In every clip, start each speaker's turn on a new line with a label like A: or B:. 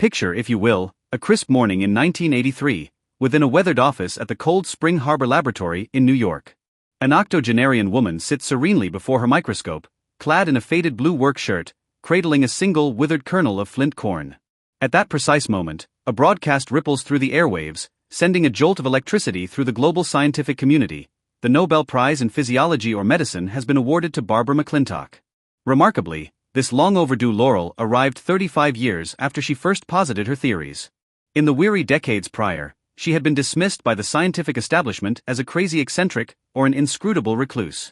A: Picture, if you will, a crisp morning in 1983, within a weathered office at the Cold Spring Harbor Laboratory in New York. An octogenarian woman sits serenely before her microscope, clad in a faded blue work shirt, cradling a single withered kernel of flint corn. At that precise moment, a broadcast ripples through the airwaves, sending a jolt of electricity through the global scientific community. The Nobel Prize in Physiology or Medicine has been awarded to Barbara McClintock. Remarkably, this long-overdue laurel arrived 35 years after she first posited her theories. In the weary decades prior, she had been dismissed by the scientific establishment as a crazy eccentric or an inscrutable recluse.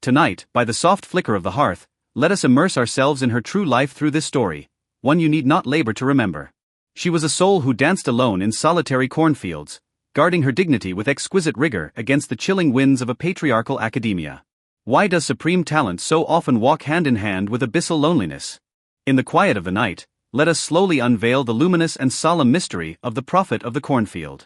A: Tonight, by the soft flicker of the hearth, let us immerse ourselves in her true life through this story, one you need not labor to remember. She was a soul who danced alone in solitary cornfields, guarding her dignity with exquisite rigor against the chilling winds of a patriarchal academia. Why does supreme talent so often walk hand in hand with abyssal loneliness? In the quiet of the night, let us slowly unveil the luminous and solemn mystery of the prophet of the cornfield.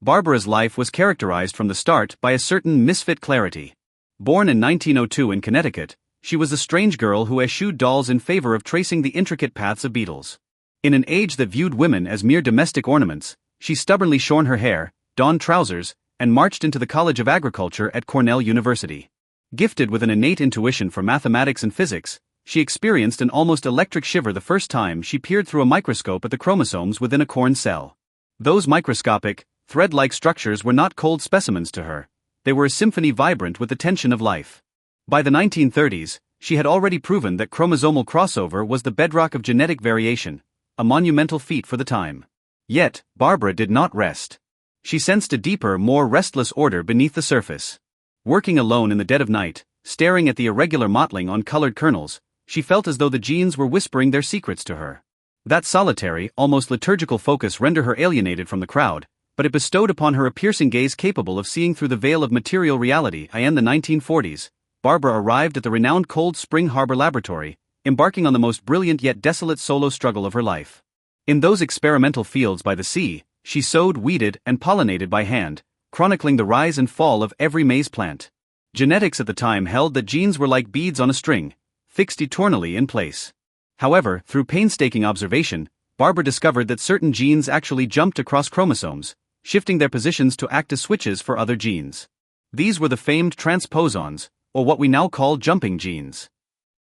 A: Barbara's life was characterized from the start by a certain misfit clarity. Born in 1902 in Connecticut, she was a strange girl who eschewed dolls in favor of tracing the intricate paths of beetles. In an age that viewed women as mere domestic ornaments, she stubbornly shorn her hair, donned trousers, and marched into the College of Agriculture at Cornell University. Gifted with an innate intuition for mathematics and physics, she experienced an almost electric shiver the first time she peered through a microscope at the chromosomes within a corn cell. Those microscopic, thread-like structures were not cold specimens to her. They were a symphony vibrant with the tension of life. By the 1930s, she had already proven that chromosomal crossover was the bedrock of genetic variation, a monumental feat for the time. Yet, Barbara did not rest. She sensed a deeper, more restless order beneath the surface. Working alone in the dead of night, staring at the irregular mottling on colored kernels, she felt as though the genes were whispering their secrets to her. That solitary, almost liturgical focus rendered her alienated from the crowd, but it bestowed upon her a piercing gaze capable of seeing through the veil of material reality. In the 1940s, Barbara arrived at the renowned Cold Spring Harbor Laboratory, embarking on the most brilliant yet desolate solo struggle of her life. In those experimental fields by the sea, she sowed, weeded, and pollinated by hand, chronicling the rise and fall of every maize plant. Genetics at the time held that genes were like beads on a string, fixed eternally in place. However, through painstaking observation, Barbara discovered that certain genes actually jumped across chromosomes, shifting their positions to act as switches for other genes. These were the famed transposons, or what we now call jumping genes.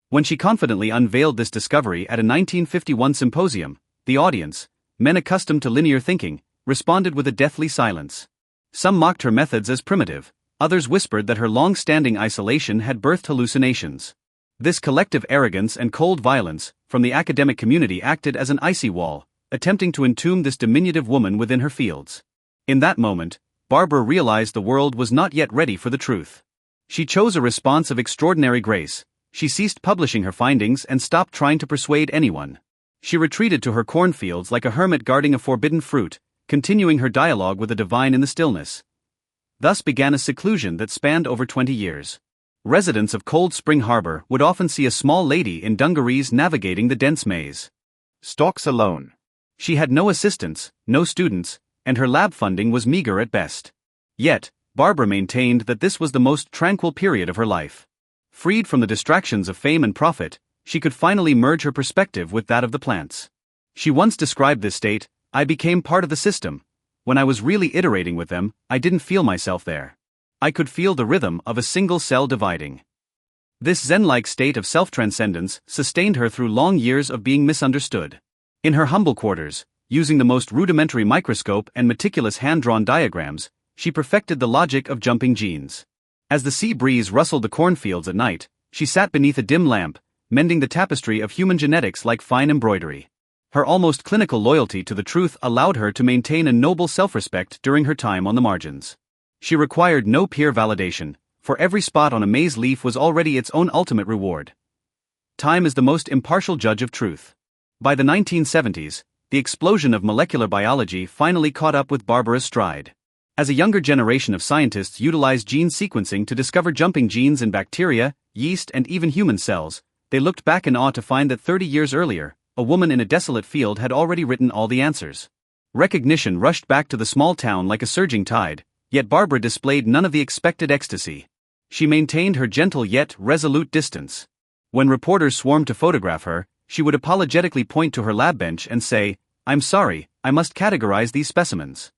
A: When she confidently unveiled this discovery at a 1951 symposium, the audience, men accustomed to linear thinking, responded with a deathly silence. Some mocked her methods as primitive, others whispered that her long-standing isolation had birthed hallucinations. This collective arrogance and cold violence from the academic community acted as an icy wall, attempting to entomb this diminutive woman within her fields. In that moment, Barbara realized the world was not yet ready for the truth. She chose a response of extraordinary grace. She ceased publishing her findings and stopped trying to persuade anyone. She retreated to her cornfields like a hermit guarding a forbidden fruit, continuing her dialogue with the divine in the stillness. Thus began a seclusion that spanned over 20 years. Residents of Cold Spring Harbor would often see a small lady in dungarees navigating the dense maze. Stalks alone. She had no assistants, no students, and her lab funding was meager at best. Yet, Barbara maintained that this was the most tranquil period of her life. Freed from the distractions of fame and profit, she could finally merge her perspective with that of the plants. She once described this state: "I became part of the system. When I was really iterating with them, I didn't feel myself there. I could feel the rhythm of a single cell dividing." This Zen-like state of self-transcendence sustained her through long years of being misunderstood. In her humble quarters, using the most rudimentary microscope and meticulous hand-drawn diagrams, she perfected the logic of jumping genes. As the sea breeze rustled the cornfields at night, she sat beneath a dim lamp, mending the tapestry of human genetics like fine embroidery. Her almost clinical loyalty to the truth allowed her to maintain a noble self-respect during her time on the margins. She required no peer validation, for every spot on a maize leaf was already its own ultimate reward. Time is the most impartial judge of truth. By the 1970s, the explosion of molecular biology finally caught up with Barbara's stride. As a younger generation of scientists utilized gene sequencing to discover jumping genes in bacteria, yeast, and even human cells, they looked back in awe to find that 30 years earlier, a woman in a desolate field had already written all the answers. Recognition rushed back to the small town like a surging tide, yet Barbara displayed none of the expected ecstasy. She maintained her gentle yet resolute distance. When reporters swarmed to photograph her, she would apologetically point to her lab bench and say, "I'm sorry, I must categorize these specimens."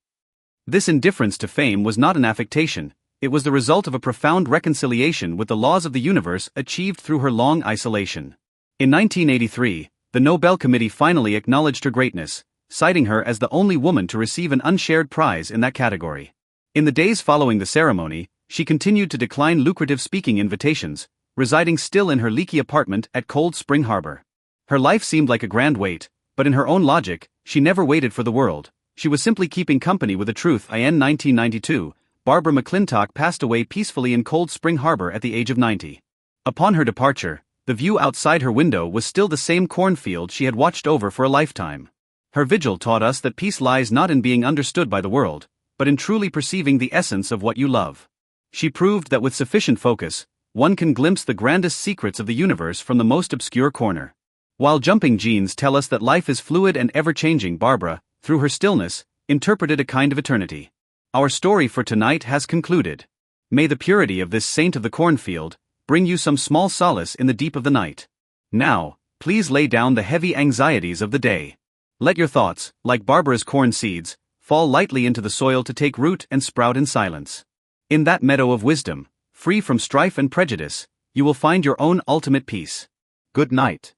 A: This indifference to fame was not an affectation, it was the result of a profound reconciliation with the laws of the universe achieved through her long isolation. In 1983, the Nobel Committee finally acknowledged her greatness, citing her as the only woman to receive an unshared prize in that category. In the days following the ceremony, she continued to decline lucrative speaking invitations, residing still in her leaky apartment at Cold Spring Harbor. Her life seemed like a grand wait, but in her own logic, she never waited for the world. She was simply keeping company with the truth. In 1992, Barbara McClintock passed away peacefully in Cold Spring Harbor at the age of 90. Upon her departure, the view outside her window was still the same cornfield she had watched over for a lifetime. Her vigil taught us that peace lies not in being understood by the world, but in truly perceiving the essence of what you love. She proved that with sufficient focus, one can glimpse the grandest secrets of the universe from the most obscure corner. While jumping genes tell us that life is fluid and ever-changing, Barbara, through her stillness, interpreted a kind of eternity. Our story for tonight has concluded. May the purity of this saint of the cornfield bring you some small solace in the deep of the night. Now, please lay down the heavy anxieties of the day. Let your thoughts, like Barbara's corn seeds, fall lightly into the soil to take root and sprout in silence. In that meadow of wisdom, free from strife and prejudice, you will find your own ultimate peace. Good night.